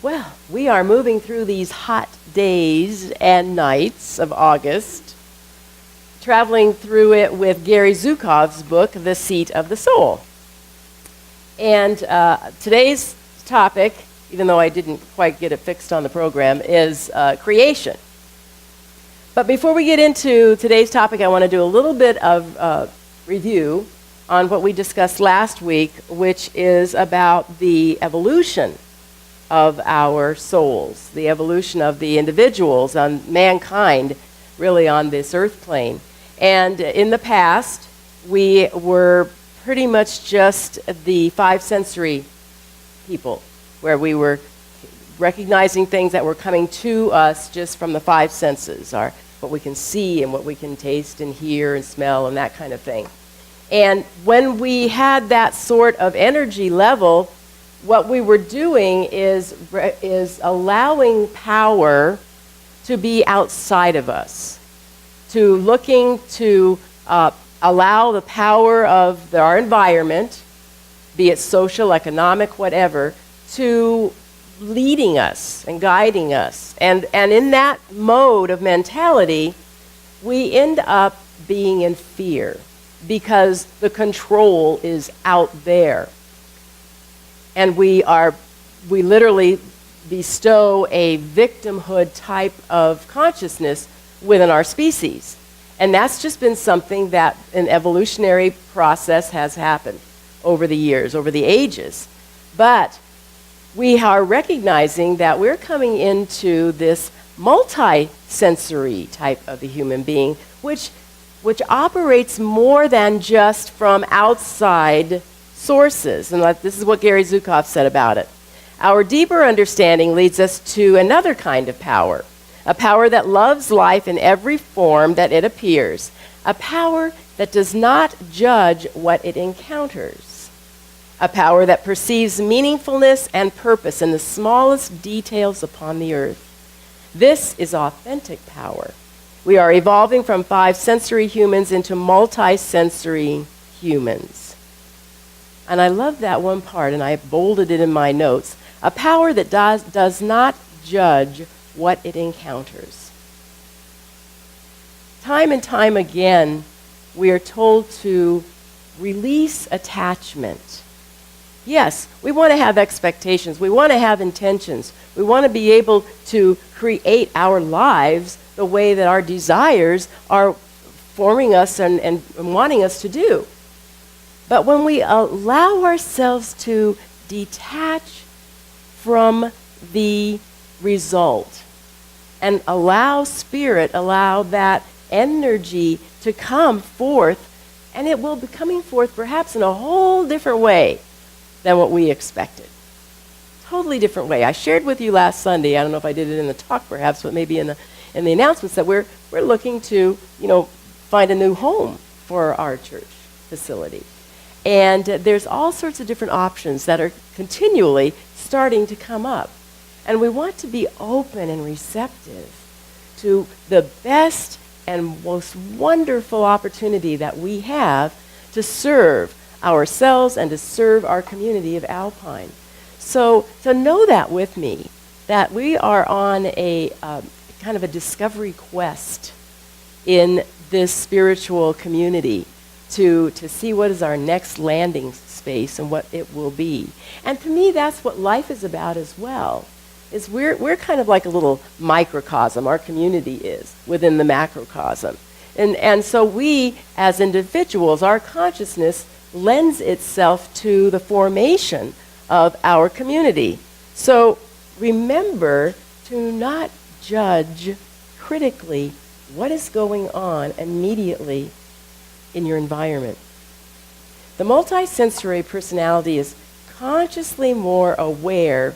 Well, we are moving through these hot days and nights of August, traveling through it with Gary Zukav's book, The Seat of the Soul. And today's topic, even though I didn't quite get it fixed on the program, is creation. But before we get into today's topic, I want to do a little bit of review on what we discussed last week, which is about the evolution of our souls, the evolution of the individuals, on mankind, really on this earth plane. And in the past, we were pretty much just the five sensory people, where we were recognizing things that were coming to us just from the five senses, what we can see and what we can taste and hear and smell and that kind of thing. And when we had that sort of energy level, what we were doing is allowing power to be outside of us, to looking to allow the power of our environment, be it social, economic, whatever, to leading us and guiding us. And in that mode of mentality, we end up being in fear because the control is out there. And we literally bestow a victimhood type of consciousness within our species. And that's just been something that an evolutionary process has happened over the years, over the ages. But we are recognizing that we're coming into this multi-sensory type of a human being, which operates more than just from outside sources. And this is what Gary Zukav said about it. Our deeper understanding leads us to another kind of power, a power that loves life in every form that it appears, a power that does not judge what it encounters, a power that perceives meaningfulness and purpose in the smallest details upon the earth. This is authentic power. We are evolving from five sensory humans into multi-sensory humans. And I love that one part, and I bolded it in my notes. A power that does not judge what it encounters. Time and time again, we are told to release attachment. Yes, we want to have expectations. We want to have intentions. We want to be able to create our lives the way that our desires are forming us and wanting us to do. But when we allow ourselves to detach from the result and allow spirit, allow that energy to come forth, and it will be coming forth perhaps in a whole different way than what we expected. Totally different way. I shared with you last Sunday, I don't know if I did it in the talk perhaps, but maybe in the announcements, that we're looking to, find a new home for our church facility. And there's all sorts of different options that are continually starting to come up. And we want to be open and receptive to the best and most wonderful opportunity that we have to serve ourselves and to serve our community of Alpine. So know that with me, that we are on a kind of a discovery quest in this spiritual community to see what is our next landing space and what it will be. And to me, that's what life is about as well. Is we're kind of like a little microcosm, our community is, within the macrocosm. And so we, as individuals, our consciousness lends itself to the formation of our community. So remember to not judge critically what is going on immediately in your environment. The multisensory personality is consciously more aware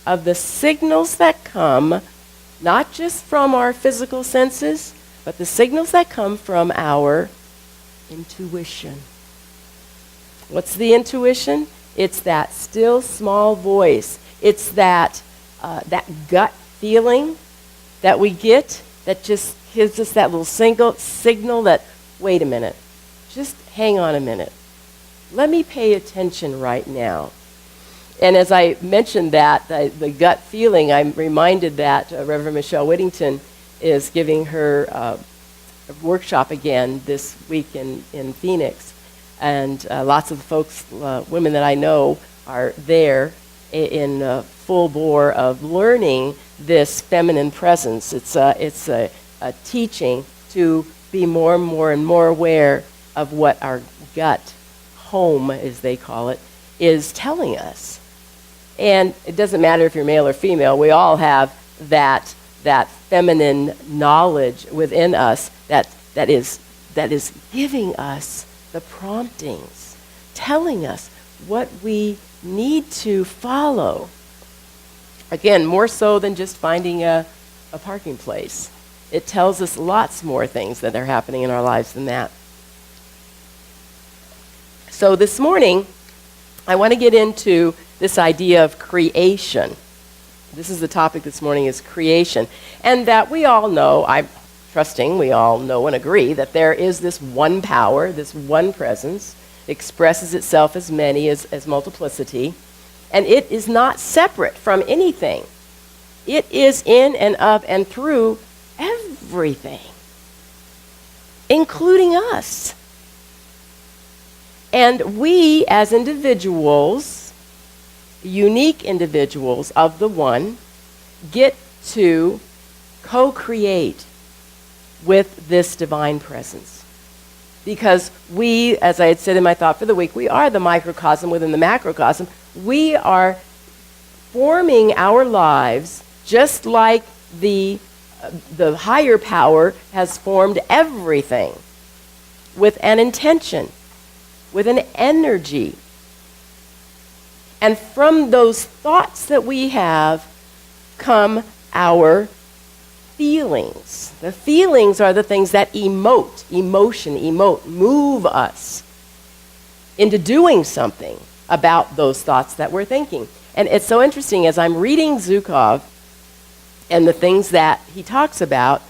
of the signals that come, not just from our physical senses, but the signals that come from our intuition. What's the intuition? It's that still small voice. It's that gut feeling that we get that just gives us that little signal that, wait a minute, just hang on a minute. Let me pay attention right now. And as I mentioned that, the gut feeling, I'm reminded that Reverend Michelle Whittington is giving her workshop again this week in Phoenix. And lots of the folks, women that I know, are there in full bore of learning this feminine presence. It's a teaching to be more and more and more aware of what our gut home, as they call it, is telling us. And it doesn't matter if you're male or female, we all have that feminine knowledge within us that is giving us the promptings, telling us what we need to follow. Again, more so than just finding a parking place. It tells us lots more things that are happening in our lives than that. So this morning, I want to get into this idea of creation. This is the topic this morning, is creation. And that we all know, I'm trusting we all know and agree, that there is this one power, this one presence, expresses itself as many, as multiplicity, and it is not separate from anything. It is in and of and through everything, including us. And we as individuals, unique individuals of the one, get to co-create with this divine presence. Because we, as I had said in my thought for the week, we are the microcosm within the macrocosm. We are forming our lives just like the higher power has formed everything, with an intention, with an energy. And from those thoughts that we have come our feelings. The feelings are the things that emote, move us into doing something about those thoughts that we're thinking. And it's so interesting, as I'm reading Zukov and the things that he talks about,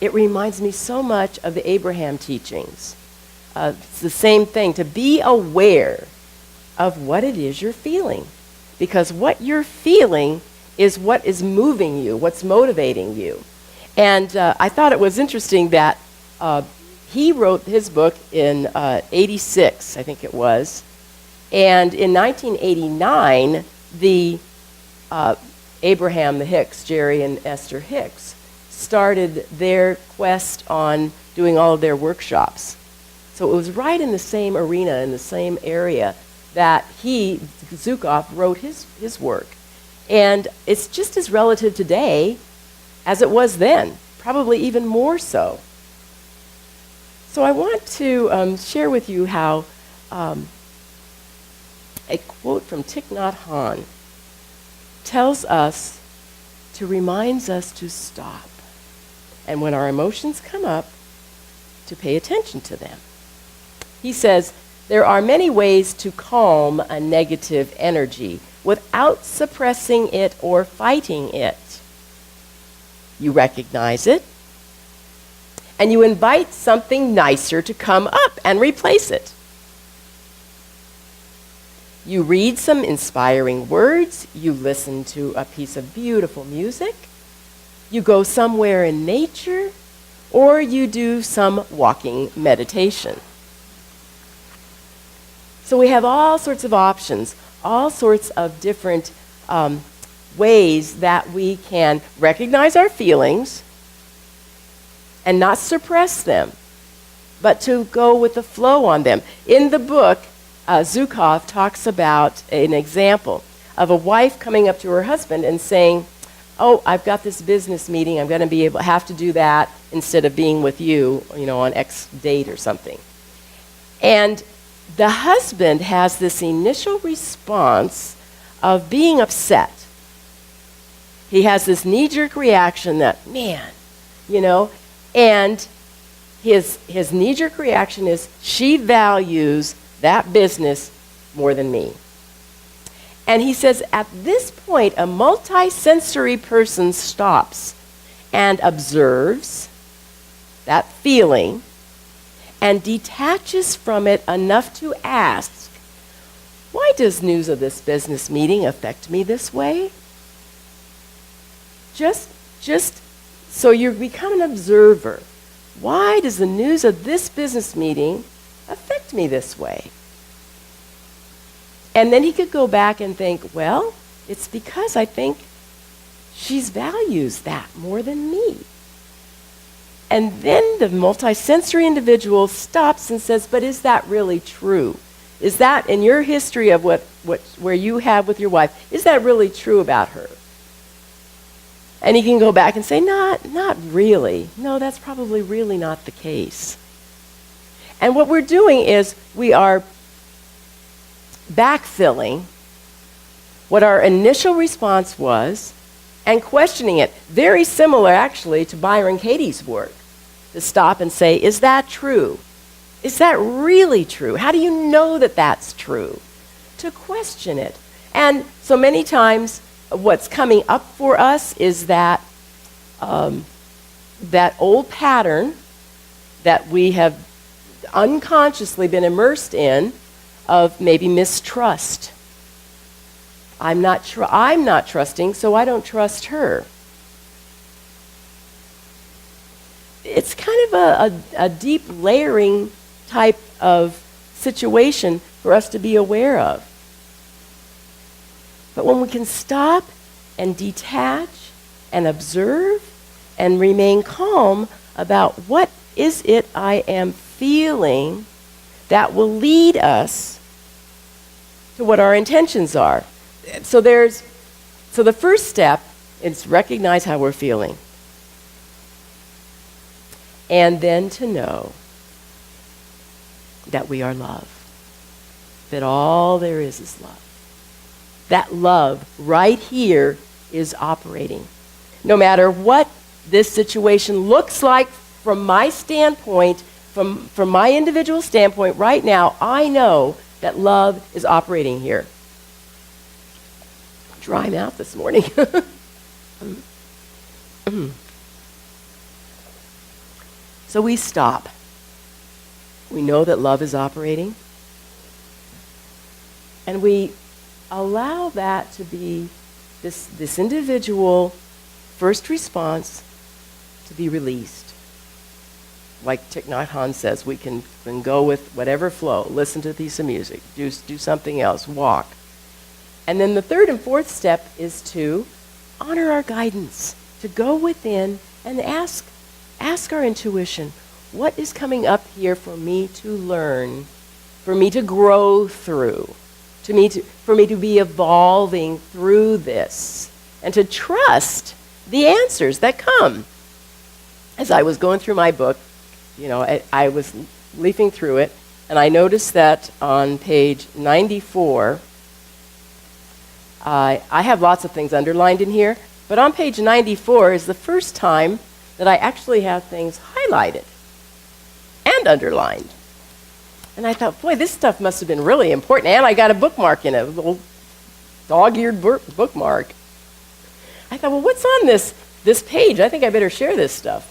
it reminds me so much of the Abraham teachings. It's the same thing, to be aware of what it is you're feeling. Because what you're feeling is what is moving you, what's motivating you. And I thought it was interesting that he wrote his book in 86, I think it was. And in 1989, the Abraham, the Hicks, Jerry and Esther Hicks, started their quest on doing all of their workshops. So it was right in the same arena, in the same area, that Zukov, wrote his work. And it's just as relative today as it was then, probably even more so. So I want to share with you how a quote from Thich Nhat Hanh reminds us to stop. And when our emotions come up, to pay attention to them. He says, there are many ways to calm a negative energy without suppressing it or fighting it. You recognize it, and you invite something nicer to come up and replace it. You read some inspiring words, you listen to a piece of beautiful music, you go somewhere in nature, or you do some walking meditation. So we have all sorts of options, all sorts of different ways that we can recognize our feelings and not suppress them, but to go with the flow on them. In the book, Zukov talks about an example of a wife coming up to her husband and saying, oh, I've got this business meeting, I'm going to have to do that instead of being with you, on X date or something. And the husband has this initial response of being upset. He has this knee-jerk reaction that, man, and his knee-jerk reaction is, she values that business more than me. And he says, at this point, a multi-sensory person stops and observes that feeling and detaches from it enough to ask, Why does news of this business meeting affect me this way? Just so you become an observer. Why does the news of this business meeting affect me this way? And then he could go back and think, well, it's because I think she values that more than me. And then the multisensory individual stops and says, but is that really true? Is that in your history of where you have with your wife, is that really true about her? And he can go back and say, not really. No, that's probably really not the case. And what we're doing is we are backfilling what our initial response was and questioning it. Very similar, actually, to Byron Katie's work. To stop and say, is that true? Is that really true? How do you know that that's true? To question it. And so many times, what's coming up for us is that that old pattern that we have unconsciously been immersed in of maybe mistrust. I'm not trusting, so I don't trust her. It's kind of a deep layering type of situation for us to be aware of. But when we can stop and detach and observe and remain calm about what is it I am feeling that will lead us to what our intentions are. So the first step is recognize how we're feeling. And then to know that we are love. That all there is love. That love right here is operating. No matter what this situation looks like from my standpoint, from my individual standpoint right now, I know that love is operating here. Dry mouth this morning. So we stop. We know that love is operating. And we allow that to be this individual first response to be released. Like Thich Nhat Hanh says, we can go with whatever flow, listen to a piece of music, do something else, walk. And then the third and fourth step is to honor our guidance, to go within and ask our intuition, what is coming up here for me to learn, for me to grow through, for me to be evolving through this, and to trust the answers that come. As I was going through my book, I was leafing through it, and I noticed that on page 94, I have lots of things underlined in here, but on page 94 is the first time that I actually have things highlighted and underlined. And I thought, boy, this stuff must have been really important. And I got a bookmark in it, a little dog-eared bookmark. I thought, well, what's on this page? I think I better share this stuff.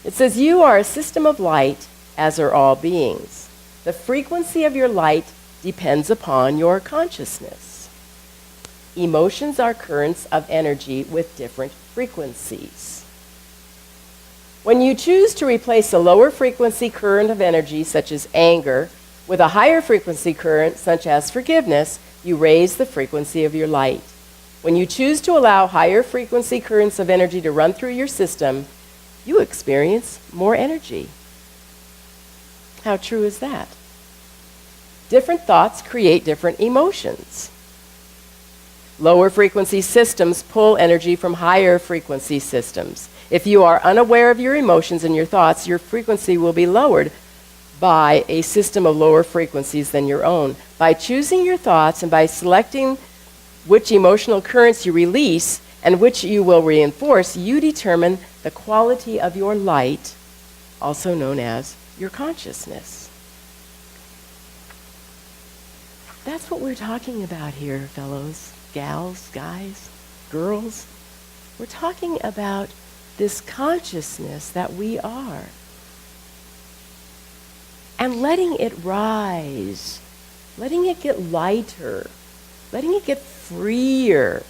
It says, you are a system of light, as are all beings. The frequency of your light depends upon your consciousness. Emotions are currents of energy with different frequencies. When you choose to replace a lower frequency current of energy, such as anger, with a higher frequency current, such as forgiveness, you raise the frequency of your light. When you choose to allow higher frequency currents of energy to run through your system, you experience more energy. How true is that? Different thoughts create different emotions. Lower frequency systems pull energy from higher frequency systems. If you are unaware of your emotions and your thoughts, your frequency will be lowered by a system of lower frequencies than your own. By choosing your thoughts and by selecting which emotional currents you release and which you will reinforce, you determine the quality of your light, also known as your consciousness. That's what we're talking about here, fellows, gals, guys, girls. We're talking about this consciousness that we are. And letting it rise letting it get lighter, letting it get freer.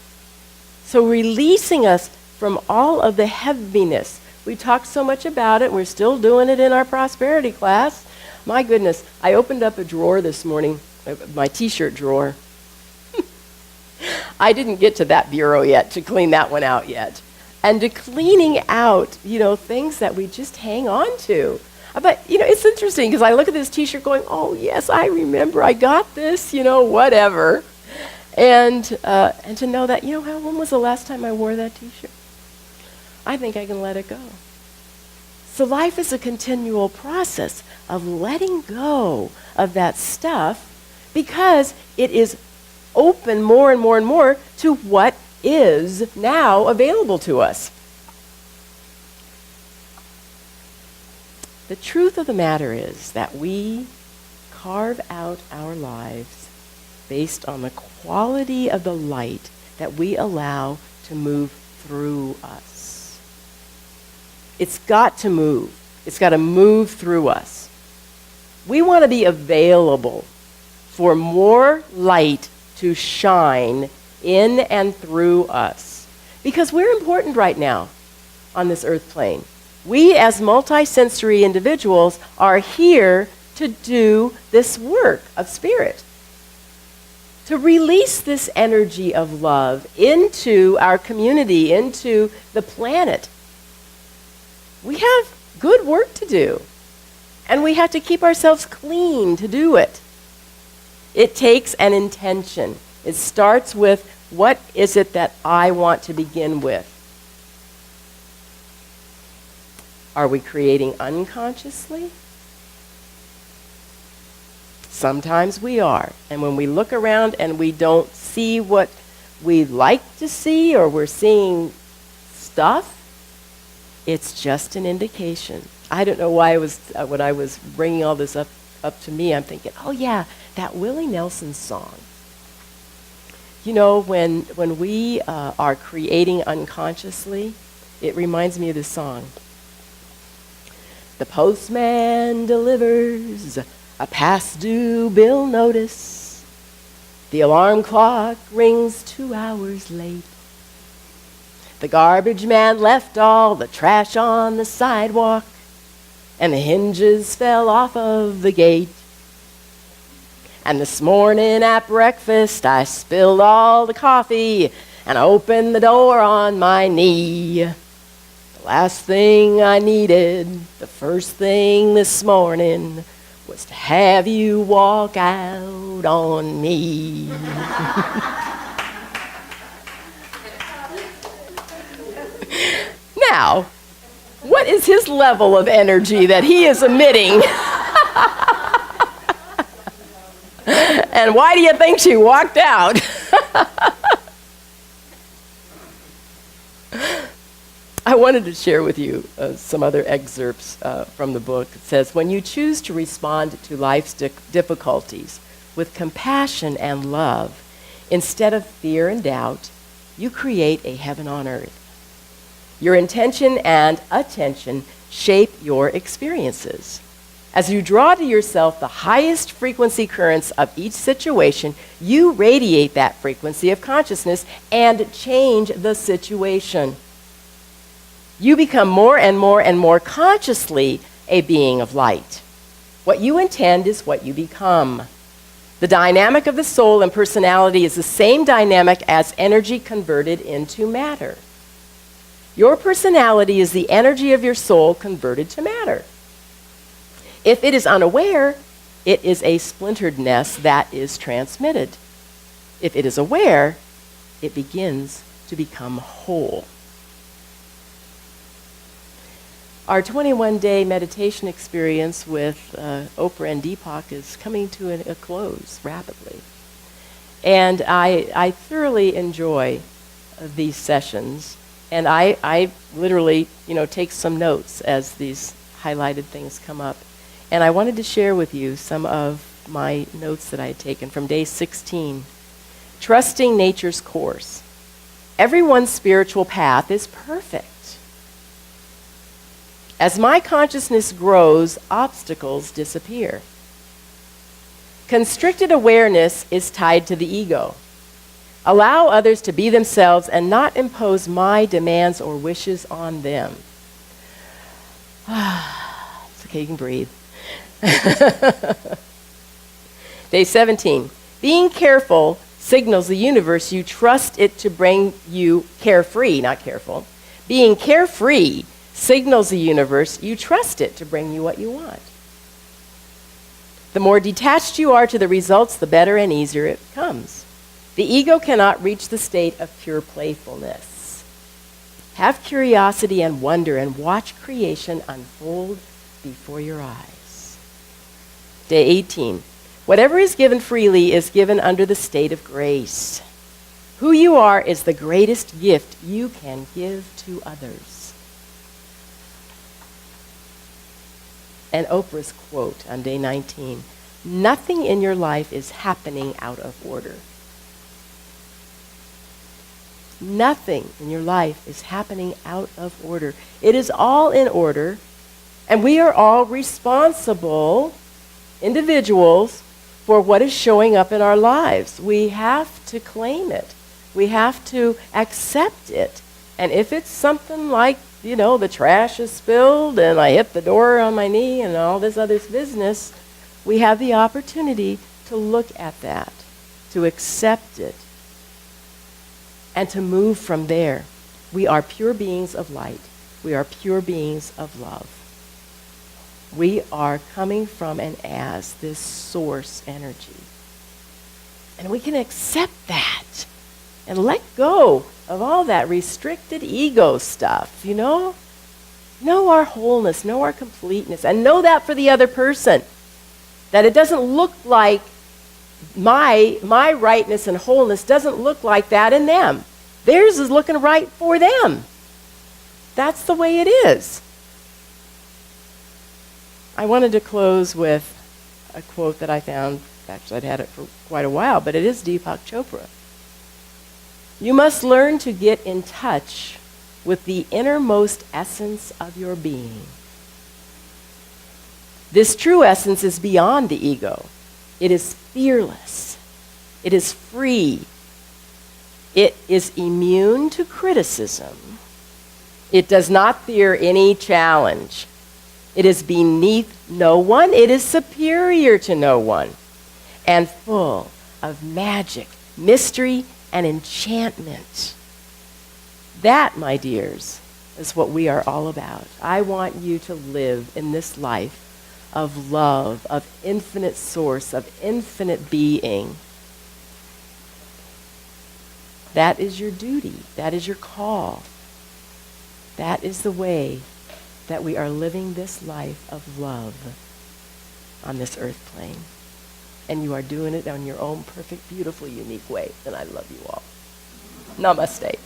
So releasing us from all of the heaviness. We talked so much about it. We're still doing it in our prosperity class. My goodness, I opened up a drawer this morning, my t-shirt drawer. I didn't get to that bureau yet, to clean that one out yet. And to cleaning out, things that we just hang on to. But, it's interesting because I look at this t-shirt going, oh, yes, I remember, I got this, whatever. And to know that, when was the last time I wore that t-shirt? I think I can let it go. So life is a continual process of letting go of that stuff because it is open more and more and more to what is now available to us. The truth of the matter is that we carve out our lives based on the quality of the light that we allow to move through us. It's got to move. It's got to move through us. We want to be available for more light to shine in and through us. Because we're important right now on this earth plane. We as multisensory individuals are here to do this work of spirit. To release this energy of love into our community, into the planet. We have good work to do. And we have to keep ourselves clean to do it. It takes an intention. It starts with, what is it that I want to begin with? Are we creating unconsciously? Sometimes we are. And when we look around and we don't see what we like to see, or we're seeing stuff, it's just an indication. I don't know why when I was bringing all this up to me, I'm thinking, oh yeah, that Willie Nelson song. When we are creating unconsciously, it reminds me of this song. The postman delivers a past due bill notice. The alarm clock rings 2 hours late. The garbage man left all the trash on the sidewalk, and the hinges fell off of the gate. And this morning at breakfast, I spilled all the coffee, and I opened the door on my knee. The last thing I needed, the first thing this morning, was to have you walk out on me. Now, what is his level of energy that he is emitting? And why do you think she walked out? I wanted to share with you some other excerpts from the book. It says, when you choose to respond to life's difficulties with compassion and love, instead of fear and doubt, you create a heaven on earth. Your intention and attention shape your experiences. As you draw to yourself the highest frequency currents of each situation, you radiate that frequency of consciousness and change the situation. You become more and more and more consciously a being of light. What you intend is what you become. The dynamic of the soul and personality is the same dynamic as energy converted into matter. Your personality is the energy of your soul converted to matter. If it is unaware, it is a splinteredness that is transmitted. If it is aware, it begins to become whole. Our 21-day meditation experience with Oprah and Deepak is coming to a close rapidly. And I thoroughly enjoy these sessions. And I literally, take some notes as these highlighted things come up. And I wanted to share with you some of my notes that I had taken from day 16. Trusting nature's course. Everyone's spiritual path is perfect. As my consciousness grows, obstacles disappear. Constricted awareness is tied to the ego. Allow others to be themselves and not impose my demands or wishes on them. It's okay, you can breathe. Day 17. Being careful signals the universe you trust it to bring you carefree, not careful. Being carefree signals the universe you trust it to bring you what you want. The more detached you are to the results, the better and easier it comes. The ego cannot reach the state of pure playfulness. Have curiosity and wonder and watch creation unfold before your eyes. Day 18. Whatever is given freely is given under the state of grace. Who you are is the greatest gift you can give to others. And Oprah's quote on day 19, nothing in your life is happening out of order. Nothing in your life is happening out of order. It is all in order, and we are all responsible individuals for what is showing up in our lives. We have to claim it. We have to accept it. And if it's something like, the trash is spilled and I hit the door on my knee and all this other business, we have the opportunity to look at that, to accept it, and to move from there. We are pure beings of light. We are pure beings of love. We are coming from and as this source energy. And we can accept that and let go of all that restricted ego stuff, Know our wholeness, know our completeness, and know that for the other person. That it doesn't look like my rightness and wholeness doesn't look like that in them. Theirs is looking right for them. That's the way it is. I wanted to close with a quote that I found. Actually, I'd had it for quite a while, but it is Deepak Chopra. You must learn to get in touch with the innermost essence of your being. This true essence is beyond the ego. It is fearless. It is free. It is immune to criticism. It does not fear any challenge. It is beneath no one. It is superior to no one. And full of magic, mystery, and enchantment. That, my dears, is what we are all about. I want you to live in this life of love, of infinite source, of infinite being. That is your duty. That is your call. That is the way that we are living this life of love on this earth plane. And you are doing it on your own perfect, beautiful, unique way. And I love you all. Namaste.